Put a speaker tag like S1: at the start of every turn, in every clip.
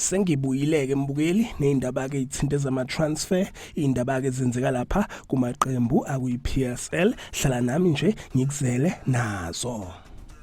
S1: Sengibuyileke mbukeli neindaba ke ithinto zama-transfer, indaba ke zenzeka lapha kumaqembu akuyi-PSL. Hlala nami nje ngikuzele nazo.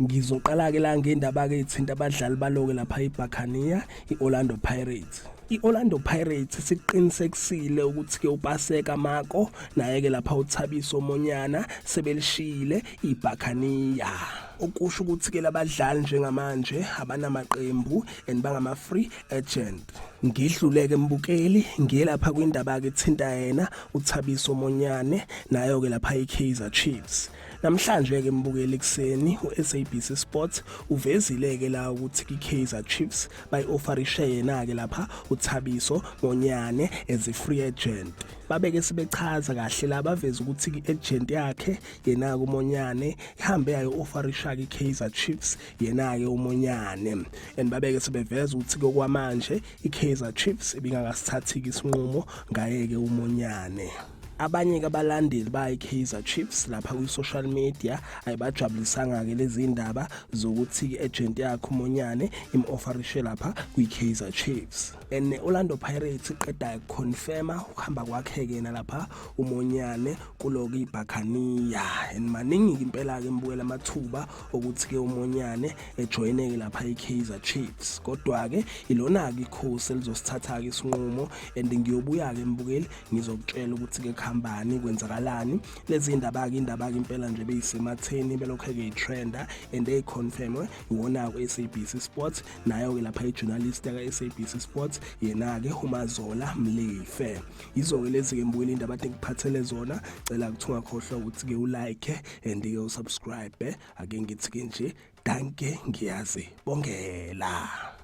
S1: Ngizoqala ke la ngendaba ke ithinta abadlali baloke lapha eBuccaneers, iOrlando Pirates. IOrlando Pirates siqinisekisile ukuthi ke uPaseka Mako naye ke lapha uThabiso Monyana sebelishile iBuccaneers. Okusho ukuthi ke labadlali njengamanje abanamaqembu and bangama free agent. Ngidluleke mbukeli ngiye lapha kwindaba ke thinta yena uThabiso Monyane nayo ke lapha iKaizer Chiefs. Namhlanje ke mbukeli kuseni uSABC Sports uvezile ke la ukuthi iKaizer Chiefs bayi-offerishe yena ke lapha uThabiso Monyane as a free agent. Babeke sibechaza kahle la baveza ukuthi iagent yakhe yena ke uMonyane ihambe yayo-offerisha ke iKaizer Chiefs yena ke uMonyane, and babeke sebeveza ukuthi kwamanje iKaizer Chiefs ibingakasithathi isinqumo ngaye ke uMonyane. Abanye ke abalandeli bayiKaizer Chiefs lapha kwi-social media ayibajabulisanga ke lezi indaba zokuthi iagent yakhe uMonyane im-offerishe lapha kwi-Kaizer Chiefs. And Orlando Pirates iqeda ukuconfirma ukuhamba kwakhe yena lapha uMonyane kulo iBuccaneers, and maningi impela ke mbukela amathuba ukuthi ke uMonyane ejoyineke lapha iKaizer Chiefs. Kodwa ke ilona ke ikhosi elizosithatha ke isinqumo, and ngiyobuya ke mbukeli ngizokutshela ukuthi ke khambani kwenzakalani lezi indaba ke impela nje beyisematheni belokho ke itrenda and eyiconfirmwe iwona ku SABC Sports nayo ke lapha ijournalist ka SABC Sports yena ke uMazola Mlefe. Izo ke lezi ke mbukeli indaba engiphathele zona, cela kuthunga khohlwa ukuthi ke ulike and ke usubscribe. Ake ngithi ke nje danke, ngiyazi bongela.